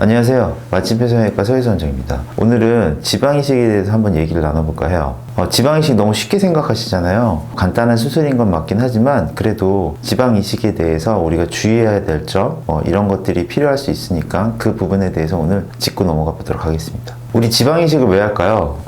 안녕하세요. 맛집 해성외과 서희수 원장입니다. 오늘은 지방이식에 대해서 한번 얘기를 나눠볼까 해요. 지방이식 너무 쉽게 생각하시잖아요. 간단한 수술인 건 맞긴 하지만 그래도 지방이식에 대해서 우리가 주의해야 될 점 이런 것들이 필요할 수 있으니까 그 부분에 대해서 오늘 짚고 넘어가 보도록 하겠습니다. 우리 지방이식을 왜 할까요?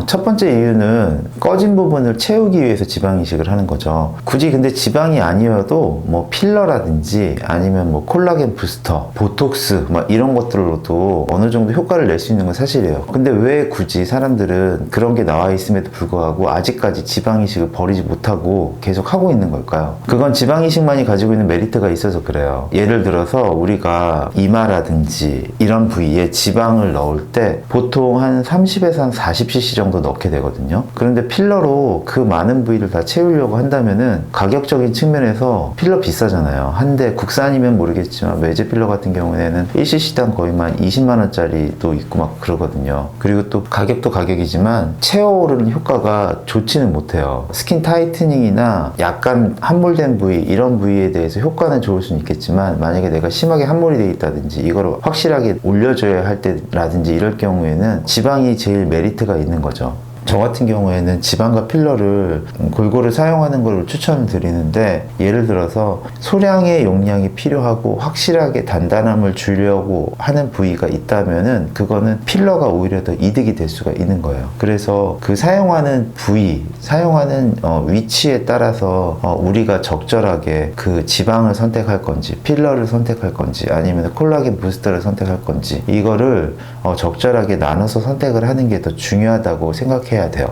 첫 번째 이유는 꺼진 부분을 채우기 위해서 지방이식을 하는 거죠. 굳이 근데 지방이 아니어도 뭐 필러라든지 아니면 뭐 콜라겐 부스터, 보톡스 이런 것들로도 어느 정도 효과를 낼 수 있는 건 사실이에요. 근데 왜 굳이 사람들은 그런 게 나와 있음에도 불구하고 아직까지 지방이식을 버리지 못하고 계속 하고 있는 걸까요? 그건 지방이식만이 가지고 있는 메리트가 있어서 그래요. 예를 들어서 우리가 이마라든지 이런 부위에 지방을 넣을 때 보통 한 30에서 한 40cc 정도 넣게 되거든요. 그런데 필러로 그 많은 부위를 다 채우려고 한다면은 가격적인 측면에서 필러 비싸잖아요. 한 대 국산이면 모르겠지만 외제 필러 같은 경우에는 1cc당 거의 만 20만원짜리도 있고 막 그러거든요. 그리고 또 가격도 가격이지만 채워오르는 효과가 좋지는 못해요. 스킨 타이트닝이나 약간 함몰된 부위 이런 부위에 대해서 효과는 좋을 수는 있겠지만 만약에 내가 심하게 함몰이 돼 있다든지 이거를 확실하게 올려줘야 할 때라든지 이럴 경우에는 지방이 제일 메리트가 있는 거죠. 저 같은 경우에는 지방과 필러를 골고루 사용하는 걸 추천을 드리는데, 예를 들어서 소량의 용량이 필요하고 확실하게 단단함을 주려고 하는 부위가 있다면은 그거는 필러가 오히려 더 이득이 될 수가 있는 거예요. 그래서 그 사용하는 부위, 사용하는 위치에 따라서 우리가 적절하게 그 지방을 선택할 건지 필러를 선택할 건지 아니면 콜라겐 부스터를 선택할 건지 이거를 적절하게 나눠서 선택을 하는 게 더 중요하다고 생각해야 돼요.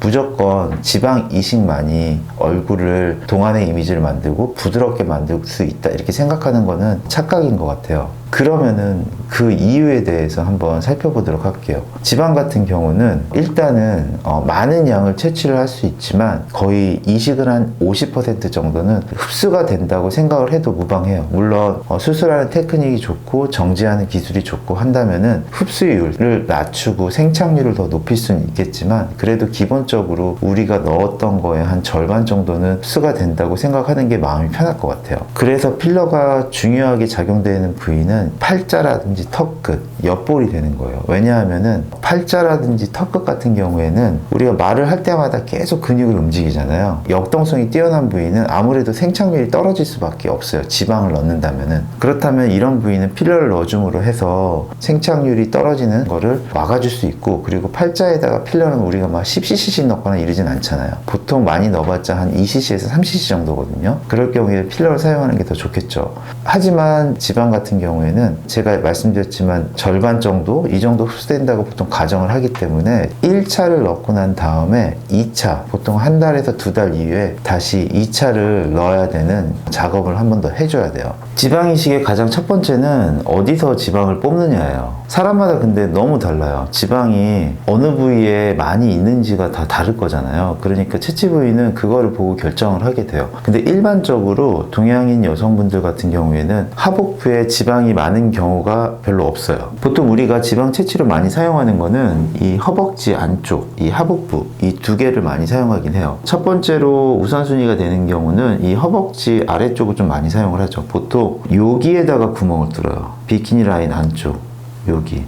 무조건 지방 이식만이 얼굴을 동안의 이미지를 만들고 부드럽게 만들 수 있다 이렇게 생각하는 거는 착각인 것 같아요. 그러면은 그 이유에 대해서 한번 살펴보도록 할게요. 지방 같은 경우는 일단은 많은 양을 채취를 할 수 있지만 거의 이식을 한 50% 정도는 흡수가 된다고 생각을 해도 무방해요. 물론 수술하는 테크닉이 좋고 정지하는 기술이 좋고 한다면은 흡수율을 낮추고 생착률을 더 높일 수는 있겠지만 그래도 기본적으로 우리가 넣었던 거에 한 절반 정도는 흡수가 된다고 생각하는 게 마음이 편할 것 같아요. 그래서 필러가 중요하게 작용되는 부위는 팔자라든지 턱끝, 옆볼이 되는 거예요. 왜냐하면은 팔자라든지 턱끝 같은 경우에는 우리가 말을 할 때마다 계속 근육을 움직이잖아요. 역동성이 뛰어난 부위는 아무래도 생착률이 떨어질 수밖에 없어요. 지방을 넣는다면은. 그렇다면 이런 부위는 필러를 넣어줌으로 해서 생착률이 떨어지는 거를 막아줄 수 있고, 그리고 팔자에다가 필러는 우리가 막 10cc씩 넣거나 이러진 않잖아요. 보통 많이 넣어봤자 한 2cc에서 3cc 정도거든요. 그럴 경우에 필러를 사용하는 게 더 좋겠죠. 하지만 지방 같은 경우에는 제가 말씀드렸지만 절반 정도, 이 정도 흡수된다고 보통 가정을 하기 때문에 1차를 넣고 난 다음에 2차, 보통 한 달에서 2달 이후에 다시 2차를 넣어야 되는 작업을 한 번 더 해줘야 돼요. 지방이식의 가장 첫 번째는 어디서 지방을 뽑느냐예요. 사람마다 근데 너무 달라요. 지방이 어느 부위에 많이 있는지가 다 다를 거잖아요. 그러니까 채취 부위는 그거를 보고 결정을 하게 돼요. 근데 일반적으로 동양인 여성분들 같은 경우에는 하복부에 지방이 많은 경우가 별로 없어요. 보통 우리가 지방 채취로 많이 사용하는 거는 이 허벅지 안쪽, 이 하복부 이 두 개를 많이 사용하긴 해요. 첫 번째로 우선순위가 되는 경우는 이 허벅지 아래쪽을 좀 많이 사용을 하죠. 보통 여기에다가 구멍을 뚫어요. 비키니 라인 안쪽 여기.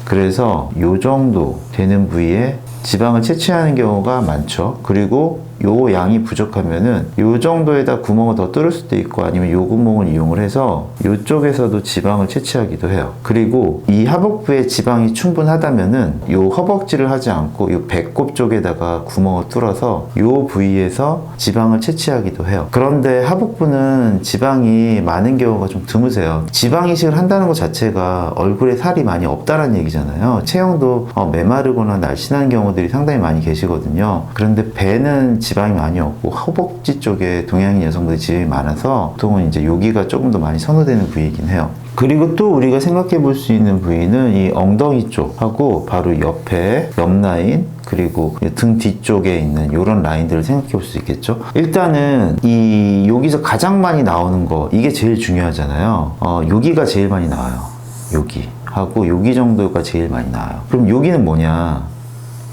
그래서 요 정도 되는 부위에 지방을 채취하는 경우가 많죠. 그리고 요 양이 부족하면은 요 정도에다 구멍을 더 뚫을 수도 있고 아니면 요 구멍을 이용을 해서 요쪽에서도 지방을 채취하기도 해요. 그리고 이 하복부에 지방이 충분하다면은 요 허벅지를 하지 않고 요 배꼽 쪽에다가 구멍을 뚫어서 요 부위에서 지방을 채취하기도 해요. 그런데 하복부는 지방이 많은 경우가 좀 드무세요. 지방 이식을 한다는 것 자체가 얼굴에 살이 많이 없다라는 얘기잖아요. 체형도 메마르거나 날씬한 경우들이 상당히 많이 계시거든요. 그런데 배는 지방이 많이 없고 허벅지 쪽에 동양인 여성분들이 지방이 많아서 보통은 이제 여기가 조금 더 많이 선호되는 부위이긴 해요. 그리고 또 우리가 생각해 볼 수 있는 부위는 이 엉덩이 쪽하고 바로 옆에 옆 라인 그리고 등 뒤쪽에 있는 이런 라인들을 생각해 볼 수 있겠죠. 일단은 이 여기서 가장 많이 나오는 거 이게 제일 중요하잖아요. 여기가 제일 많이 나와요. 여기 하고 여기 정도가 제일 많이 나와요. 그럼 여기는 뭐냐?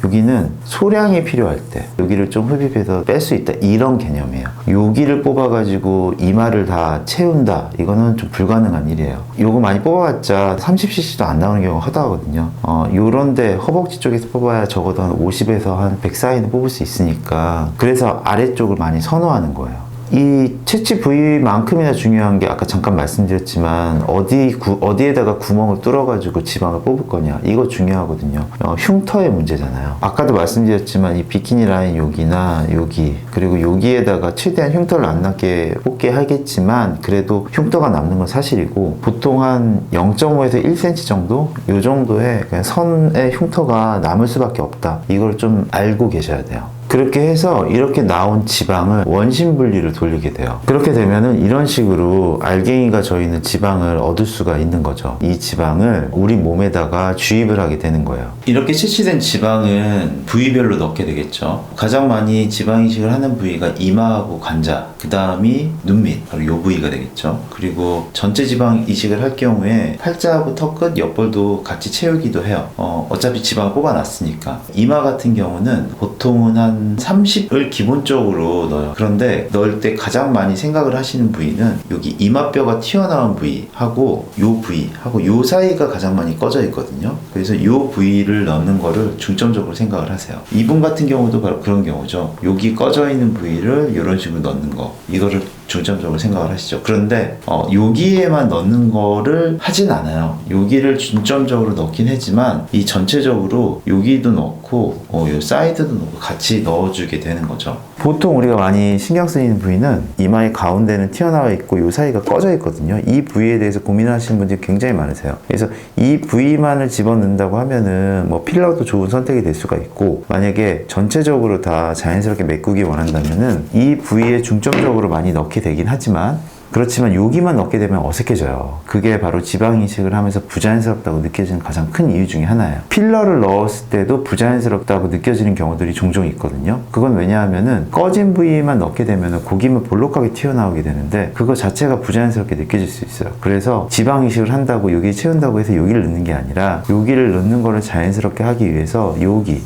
여기는 소량이 필요할 때 여기를 좀 흡입해서 뺄 수 있다, 이런 개념이에요. 여기를 뽑아가지고 이마를 다 채운다, 이거는 좀 불가능한 일이에요. 요거 많이 뽑아봤자 30cc도 안 나오는 경우가 허다하거든요. 요런데 허벅지 쪽에서 뽑아야 적어도 한 50에서 한 100 사이는 뽑을 수 있으니까, 그래서 아래쪽을 많이 선호하는 거예요. 이 채취 부위만큼이나 중요한 게 아까 잠깐 말씀드렸지만 어디에다가 구멍을 뚫어가지고 지방을 뽑을 거냐, 이거 중요하거든요. 흉터의 문제잖아요. 아까도 말씀드렸지만 이 비키니 라인 여기나 여기, 그리고 여기에다가 최대한 흉터를 안 나게 뽑게 하겠지만 그래도 흉터가 남는 건 사실이고, 보통 한 0.5에서 1cm 정도, 이 정도의 그냥 선의 흉터가 남을 수밖에 없다, 이걸 좀 알고 계셔야 돼요. 그렇게 해서 이렇게 나온 지방을 원심 분리를 돌리게 돼요. 그렇게 되면은 이런 식으로 알갱이가 저희는 지방을 얻을 수가 있는 거죠. 이 지방을 우리 몸에다가 주입을 하게 되는 거예요. 이렇게 채취된 지방은 부위별로 넣게 되겠죠. 가장 많이 지방 이식을 하는 부위가 이마하고 관자, 그 다음이 눈밑, 바로 이 부위가 되겠죠. 그리고 전체 지방 이식을 할 경우에 팔자하고 턱끝, 옆볼도 같이 채우기도 해요. 어차피 지방을 뽑아놨으니까. 이마 같은 경우는 보통은 한 30을 기본적으로 넣어요. 그런데 넣을 때 가장 많이 생각을 하시는 부위는 여기 이마뼈가 튀어나온 부위하고 요 부위하고 요 사이가 가장 많이 꺼져 있거든요. 그래서 요 부위를 넣는 거를 중점적으로 생각을 하세요. 이분 같은 경우도 바로 그런 경우죠. 여기 꺼져 있는 부위를 이런 식으로 넣는 거, 이거를 중점적으로 생각을 하시죠. 그런데 여기에만 넣는 거를 하진 않아요. 여기를 중점적으로 넣긴 하지만 이 전체적으로 여기도 넣고 요 사이드도 넣고 같이 넣어주게 되는 거죠. 보통 우리가 많이 신경 쓰이는 부위는 이마의 가운데는 튀어나와 있고 요 사이가 꺼져 있거든요. 이 부위에 대해서 고민하시는 분들이 굉장히 많으세요. 그래서 이 부위만을 집어넣는다고 하면은 뭐 필러도 좋은 선택이 될 수가 있고, 만약에 전체적으로 다 자연스럽게 메꾸기 원한다면은 이 부위에 중점적으로 많이 넣게 되긴 하지만, 그렇지만 여기만 넣게 되면 어색해져요. 그게 바로 지방 이식을 하면서 부자연스럽다고 느껴지는 가장 큰 이유 중에 하나예요. 필러를 넣었을 때도 부자연스럽다고 느껴지는 경우들이 종종 있거든요. 그건 왜냐하면은 꺼진 부위만 넣게 되면 고기만 볼록하게 튀어나오게 되는데 그거 자체가 부자연스럽게 느껴질 수 있어요. 그래서 지방 이식을 한다고 여기 채운다고 해서 여기를 넣는 게 아니라, 여기를 넣는 거를 자연스럽게 하기 위해서 여기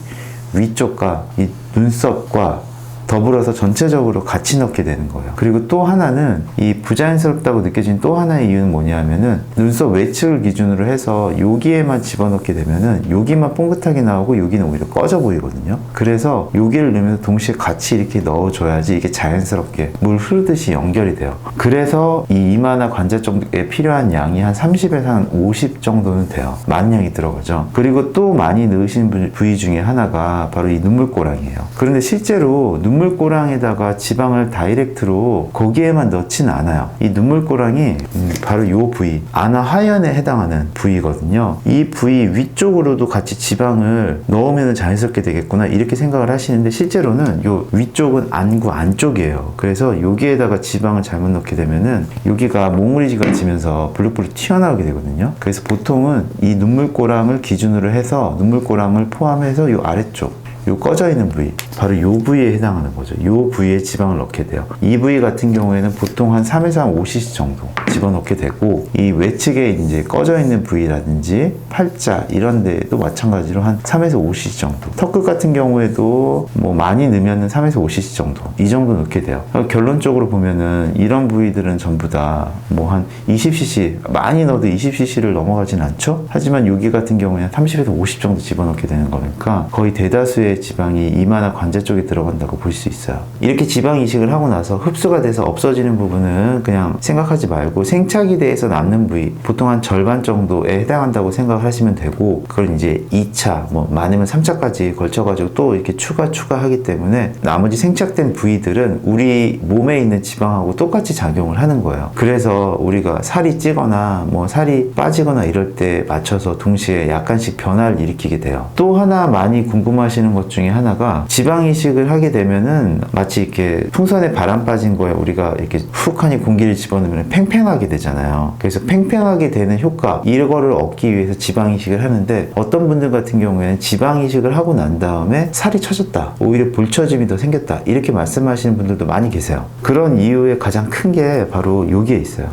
위쪽과 이 눈썹과 더불어서 전체적으로 같이 넣게 되는 거예요. 그리고 또 하나는, 이 부자연스럽다고 느껴진 또 하나의 이유는 뭐냐면은 눈썹 외측을 기준으로 해서 여기에만 집어넣게 되면은 여기만 뽕긋하게 나오고 여기는 오히려 꺼져 보이거든요. 그래서 여기를 넣으면서 동시에 같이 이렇게 넣어줘야지 이게 자연스럽게 물 흐르듯이 연결이 돼요. 그래서 이 이마나 관자 쪽에 필요한 양이 한 30에서 한 50 정도는 돼요. 많은 양이 들어가죠. 그리고 또 많이 넣으시는 부위 중에 하나가 바로 이 눈물꼬랑이에요. 그런데 실제로 눈물꼬랑에다가 지방을 다이렉트로 거기에만 넣지는 않아요. 이 눈물꼬랑이 바로 이 부위, 아나 하연에 해당하는 부위거든요. 이 부위 위쪽으로도 같이 지방을 넣으면 자연스럽게 되겠구나, 이렇게 생각을 하시는데 실제로는 이 위쪽은 안구 안쪽이에요. 그래서 여기에다가 지방을 잘못 넣게 되면은 여기가 몽우리지가 지면서 블룩블룩 튀어나오게 되거든요. 그래서 보통은 이 눈물꼬랑을 기준으로 해서 눈물꼬랑을 포함해서 이 아래쪽, 요 꺼져 있는 부위, 바로 요 부위에 해당하는 거죠. 요 부위에 지방을 넣게 돼요. 이 부위 같은 경우에는 보통 한 3에서 한 5cc 정도 집어넣게 되고, 이 외측에 이제 꺼져 있는 부위라든지 팔자 이런 데도 마찬가지로 한 3에서 5cc 정도, 턱끝 같은 경우에도 뭐 많이 넣으면 3에서 5cc 정도, 이 정도 넣게 돼요. 결론적으로 보면은 이런 부위들은 전부 다 뭐 한 20cc, 많이 넣어도 20cc를 넘어가진 않죠. 하지만 여기 같은 경우에는 30에서 50 정도 집어넣게 되는 거니까 거의 대다수의 지방이 이마나 관자 쪽에 들어간다고 볼 수 있어요. 이렇게 지방 이식을 하고 나서 흡수가 돼서 없어지는 부분은 그냥 생각하지 말고, 생착이 돼서 남는 부위 보통 한 절반 정도에 해당한다고 생각을 하시면 되고, 그걸 이제 2차 뭐 많으면 3차까지 걸쳐가지고 또 이렇게 추가하기 때문에 나머지 생착된 부위들은 우리 몸에 있는 지방하고 똑같이 작용을 하는 거예요. 그래서 우리가 살이 찌거나 뭐 살이 빠지거나 이럴 때 맞춰서 동시에 약간씩 변화를 일으키게 돼요. 또 하나 많이 궁금하시는 것 중에 하나가, 지방 이식을 하게 되면은 마치 이렇게 풍선에 바람 빠진 거에 우리가 이렇게 훅하니 공기를 집어넣으면 팽팽하게 되잖아요. 그래서 팽팽하게 되는 효과, 이거를 얻기 위해서 지방 이식을 하는데, 어떤 분들 같은 경우에는 지방 이식을 하고 난 다음에 살이 처졌다, 오히려 불처짐이 더 생겼다, 이렇게 말씀하시는 분들도 많이 계세요. 그런 이유의 가장 큰 게 바로 여기에 있어요.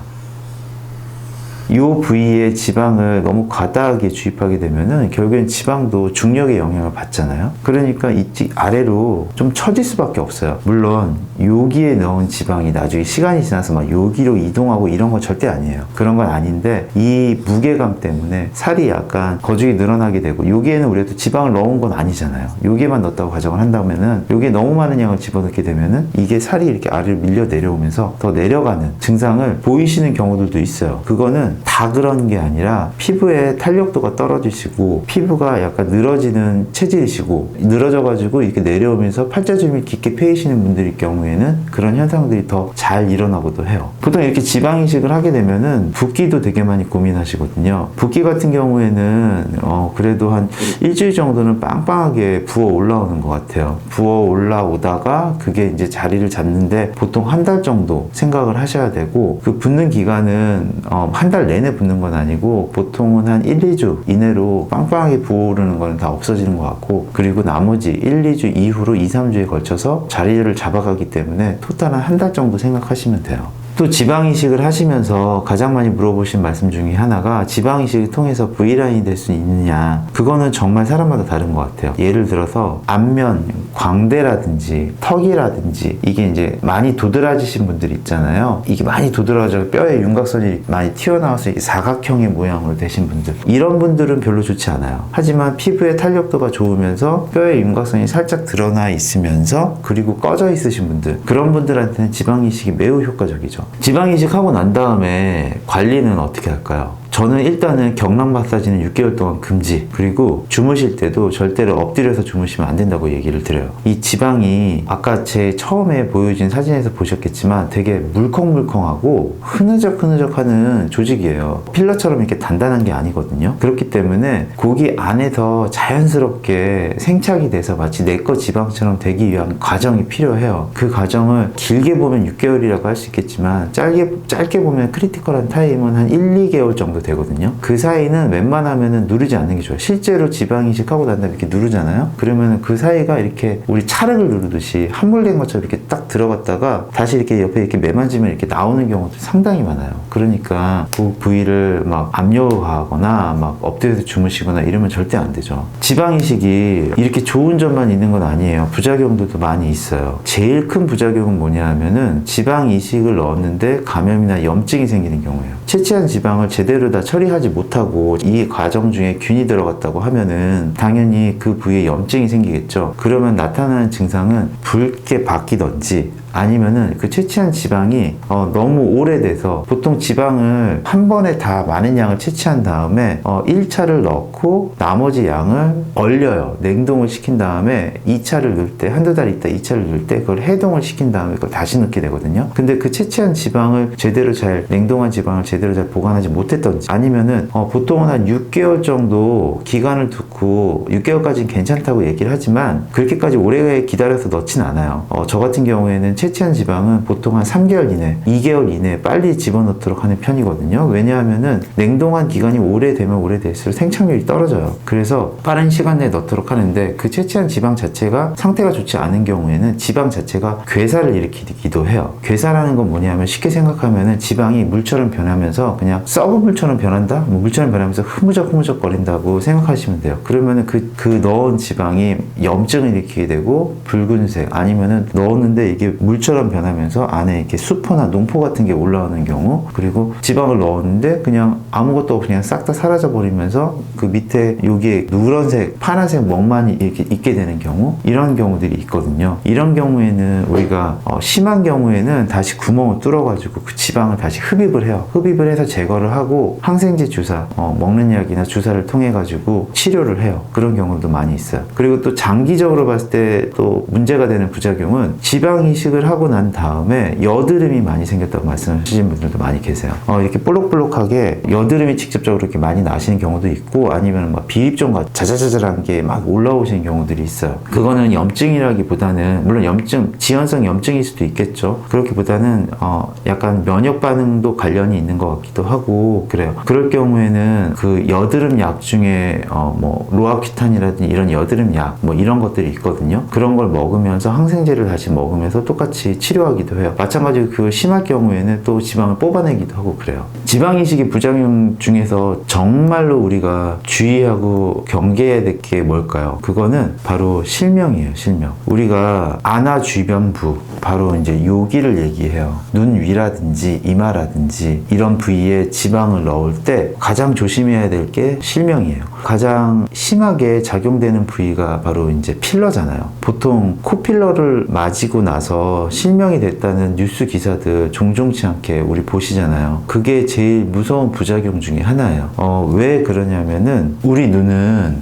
이 부위에 지방을 너무 과다하게 주입하게 되면은 결국엔 지방도 중력의 영향을 받잖아요. 그러니까 이 아래로 좀 처질 수밖에 없어요. 물론 여기에 넣은 지방이 나중에 시간이 지나서 막 여기로 이동하고 이런 건 절대 아니에요. 그런 건 아닌데 이 무게감 때문에 살이 약간 거죽이 늘어나게 되고, 여기에는 우리도 지방을 넣은 건 아니잖아요. 여기에만 넣었다고 가정을 한다면은 여기에 너무 많은 양을 집어넣게 되면은 이게 살이 이렇게 아래로 밀려 내려오면서 더 내려가는 증상을 보이시는 경우들도 있어요. 그거는 다 그런 게 아니라 피부의 탄력도가 떨어지시고 피부가 약간 늘어지는 체질이시고, 늘어져가지고 이렇게 내려오면서 팔자주름이 깊게 패이시는 분들일 경우에는 그런 현상들이 더 잘 일어나고도 해요. 보통 이렇게 지방 이식을 하게 되면은 붓기도 되게 많이 고민하시거든요. 붓기 같은 경우에는 그래도 한 일주일 정도는 빵빵하게 부어 올라오는 것 같아요. 부어 올라오다가 그게 이제 자리를 잡는데 보통 한 달 정도 생각을 하셔야 되고, 그 붓는 기간은 한 달 내내 붓는 건 아니고 보통은 한 1, 2주 이내로 빵빵하게 부어오르는 거는 다 없어지는 것 같고, 그리고 나머지 1, 2주 이후로 2, 3주에 걸쳐서 자리를 잡아가기 때문에 토탈 한 달 정도 생각하시면 돼요. 또 지방 이식을 하시면서 가장 많이 물어보신 말씀 중에 하나가, 지방 이식을 통해서 V라인이 될 수 있느냐. 그거는 정말 사람마다 다른 것 같아요. 예를 들어서 안면, 광대라든지 턱이라든지 이게 이제 많이 도드라지신 분들 있잖아요. 이게 많이 도드라져 뼈에 윤곽선이 많이 튀어나와서 사각형의 모양으로 되신 분들, 이런 분들은 별로 좋지 않아요. 하지만 피부의 탄력도가 좋으면서 뼈의 윤곽선이 살짝 드러나 있으면서 그리고 꺼져 있으신 분들, 그런 분들한테는 지방 이식이 매우 효과적이죠. 지방 이식하고 난 다음에 관리는 어떻게 할까요? 저는 일단은 경락 마사지는 6개월 동안 금지, 그리고 주무실 때도 절대로 엎드려서 주무시면 안 된다고 얘기를 드려요. 이 지방이 아까 제 처음에 보여준 사진에서 보셨겠지만 되게 물컹물컹하고 흐느적흐느적하는 조직이에요. 필러처럼 이렇게 단단한 게 아니거든요. 그렇기 때문에 고기 안에서 자연스럽게 생착이 돼서 마치 내거 지방처럼 되기 위한 과정이 필요해요. 그 과정을 길게 보면 6개월이라고 할 수 있겠지만 짧게 보면 크리티컬한 타임은 한 1, 2개월 정도 되거든요. 그 사이는 웬만하면은 누르지 않는 게 좋아요. 실제로 지방 이식하고 난 다음에 이렇게 누르잖아요. 그러면은 그 사이가 이렇게 우리 찰흙을 누르듯이 함몰된 것처럼 이렇게 딱 들어갔다가 다시 이렇게 옆에 이렇게 매만지면 이렇게 나오는 경우도 상당히 많아요. 그러니까 그 부위를 막 압력하거나 막 엎드려서 주무시거나 이러면 절대 안 되죠. 지방 이식이 이렇게 좋은 점만 있는 건 아니에요. 부작용들도 많이 있어요. 제일 큰 부작용은 뭐냐 하면은 지방 이식을 넣었는데 감염이나 염증이 생기는 경우예요. 채취한 지방을 제대로 다 처리하지 못하고 이 과정 중에 균이 들어갔다고 하면은 당연히 그 부위에 염증이 생기겠죠. 그러면 나타나는 증상은 붉게 바뀌던지, 아니면은 그 채취한 지방이 너무 오래돼서, 보통 지방을 한 번에 다 많은 양을 채취한 다음에 1차를 넣고 나머지 양을 얼려요. 냉동을 시킨 다음에 2차를 넣을 때, 한두 달 있다 2차를 넣을 때 그걸 해동을 시킨 다음에 그걸 다시 넣게 되거든요. 근데 그 채취한 지방을 제대로 잘, 냉동한 지방을 제대로 잘 보관하지 못했던지, 아니면은 보통은 한 6개월 정도 기간을 두고 6개월까지는 괜찮다고 얘기를 하지만 그렇게까지 오래 기다려서 넣진 않아요. 저 같은 경우에는 채취한 지방은 보통 한 3개월 이내, 2개월 이내에 빨리 집어넣도록 하는 편이거든요. 왜냐하면은 냉동한 기간이 오래되면 오래될수록 생착률이 떨어져요. 그래서 빠른 시간 내에 넣도록 하는데, 그 채취한 지방 자체가 상태가 좋지 않은 경우에는 지방 자체가 괴사를 일으키기도 해요. 괴사라는 건 뭐냐면, 쉽게 생각하면은 지방이 물처럼 변하면서 그냥 썩은 물처럼 변한다? 물처럼 변하면서 흐무적 거린다고 생각하시면 돼요. 그러면은 그 넣은 지방이 염증을 일으키게 되고 붉은색, 아니면은 넣었는데 이게 물처럼 변하면서 안에 이렇게 수포나 농포 같은 게 올라오는 경우, 그리고 지방을 넣었는데 그냥 아무것도 없이 그냥 싹 다 사라져 버리면서 그 밑에 여기에 누런색, 파란색 멍만 이렇게 있게 되는 경우, 이런 경우들이 있거든요. 이런 경우에는 우리가 심한 경우에는 다시 구멍을 뚫어가지고 그 지방을 다시 흡입을 해요. 흡입을 해서 제거를 하고 항생제 주사, 먹는 약이나 주사를 통해 가지고 치료를 해요. 그런 경우도 많이 있어요. 그리고 또 장기적으로 봤을 때 또 문제가 되는 부작용은, 지방 이식을 하고 난 다음에 여드름이 많이 생겼다고 말씀하시는 분들도 많이 계세요. 이렇게 볼록볼록하게 여드름이 직접적으로 이렇게 많이 나시는 경우도 있고, 아니면 막 비입종 같은 자자자자한 게 막 올라오시는 경우들이 있어요. 그거는 염증이라기보다는, 물론 염증, 지연성 염증일 수도 있겠죠. 그렇기보다는 약간 면역 반응도 관련이 있는 것 같기도 하고 그래요. 그럴 경우에는 그 여드름 약 중에 뭐 로아큐탄이라든지 이런 여드름 약 뭐 이런 것들이 있거든요. 그런 걸 먹으면서 항생제를 다시 먹으면서 똑같이 필러같이 치료하기도 해요. 마찬가지로 그걸 심할 경우에는 또 지방을 뽑아내기도 하고 그래요. 지방 이식의 부작용 중에서 정말로 우리가 주의하고 경계해야 될 게 뭘까요? 그거는 바로 실명이에요. 실명. 우리가 안아 주변부, 바로 이제 여기를 얘기해요. 눈 위라든지 이마라든지 이런 부위에 지방을 넣을 때 가장 조심해야 될 게 실명이에요. 가장 심하게 작용되는 부위가 바로 이제 필러잖아요. 보통 코필러를 맞이고 나서 실명이 됐다는 뉴스 기사들 종종치 않게 우리 보시잖아요. 그게 제일 무서운 부작용 중에 하나예요. 왜 그러냐면은 우리 눈은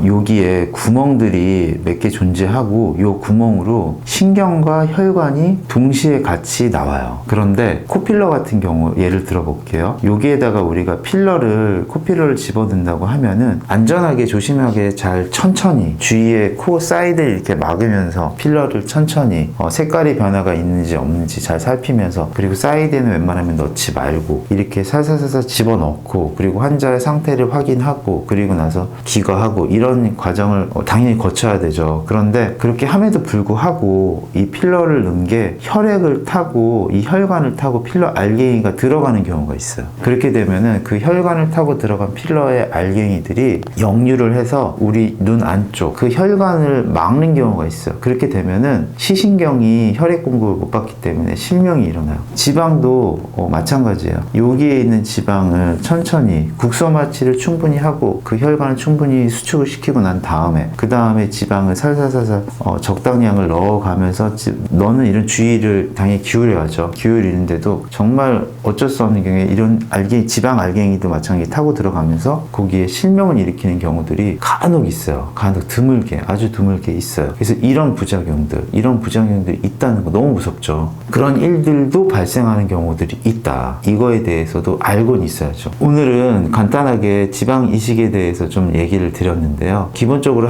여기에 구멍들이 몇 개 존재하고 요 구멍으로 신경과 혈관이 동시에 같이 나와요. 그런데 코필러 같은 경우 예를 들어 볼게요. 여기에다가 우리가 코필러를 집어넣는다고 하면은 안전하게 조심하게 잘 천천히 주위에 코 사이드를 이렇게 막으면서 필러를 천천히 색깔이 변화가 있는지 없는지 잘 살피면서, 그리고 사이드에는 웬만하면 넣지 말고 이렇게 살살살살 집어넣고, 그리고 환자의 상태를 확인하고, 그리고 나서 기거하고, 이런 과정을 당연히 거쳐야 되죠. 그런데 그렇게 함에도 불구하고 이 필러를 넣은 게 혈액을 타고 이 혈관을 타고 필러 알갱이가 들어가는 경우가 있어요. 그렇게 되면은 그 혈관을 타고 들어간 필러의 알갱이들이 역류를 해서 우리 눈 안쪽 그 혈관을 막는 경우가 있어요. 그렇게 되면은 시신경이 혈액 공급을 못 받기 때문에 실명이 일어나요. 지방도 마찬가지예요. 여기에 있는 지방을 천천히 국소마취를 충분히 하고 그 혈관을 충분히 수축을 시키고 난 다음에, 그 다음에 지방을 살살살살 적당량을 넣어가면서, 너는 이런 주의를 당연히 기울여야죠. 기울이는데도 정말 어쩔 수 없는 경우에 이런 지방 알갱이도 마찬가지 타고 들어가면서 거기에 실명을 일으키는 경우들이 간혹 있어요. 간혹 드물게, 아주 드물게 있어요. 그래서 이런 부작용들이 있다는 거 너무 무섭죠. 그런 일들도 발생하는 경우들이 있다. 이거에 대해서도 알고는 있어야죠. 오늘은 간단하게 지방 이식에 대해서 좀 얘기를 드렸는데요. 기본적으로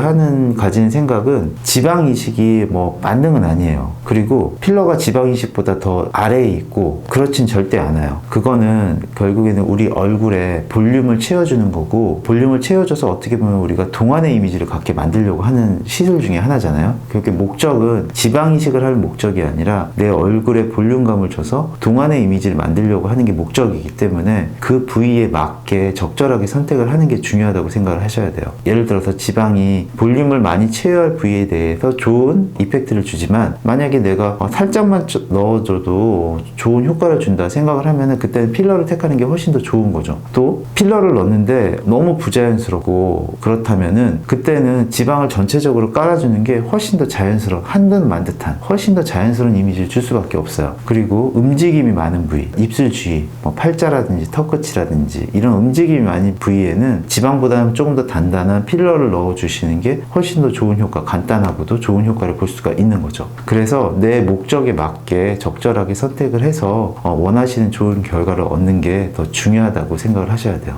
가지는 생각은 지방 이식이 만능은 아니에요. 그리고 필러가 지방 이식보다 더 아래에 있고 그렇진 절대 않아요. 그거는 결국에는 우리 얼굴에 볼륨을 채워주는 거고, 볼륨을 채워줘서 어떻게 보면 우리가 동안의 이미지를 갖게 만들려고 하는 시술 중에 하나잖아요. 그렇게 목적은 지방 이식을 할 목적이 아니라 내 얼굴에 볼륨감을 줘서 동안의 이미지를 만들려고 하는 게 목적이기 때문에 그 부위에 맞게 적절하게 선택을 하는 게 중요하다고 생각을 하셔야 돼요. 예를 들어서 지방이 볼륨을 많이 채워야 할 부위에 대해서 좋은 이펙트를 주지만, 만약에 내가 살짝만 넣어줘도 좋은 효과를 준다 생각을 하면은 그때는 필러를 택하는 게 훨씬 더 좋은 거죠. 또 필러를 넣는데 너무 부자연스럽고 그렇다면은 그때는 지방을 전체적으로 깔아주는 게 훨씬 더 자연스러운, 한 듯 만 듯한 훨씬 더 자연스러운 이미지를 줄 수밖에 없어요. 그리고 움직임이 많은 부위, 입술 주위, 팔자라든지 턱끝이라든지 이런 움직임이 많은 부위에는 지방보다는 조금 더 단단한 필러를 넣어주시는 게 훨씬 더 좋은 효과, 간단하고도 좋은 효과를 볼 수가 있는 거죠. 그래서 내 목적에 맞게 적절하게 선택을 해서 원하시는 좋은 결과를 얻는 게 더 중요하다고 생각을 하셔야 돼요.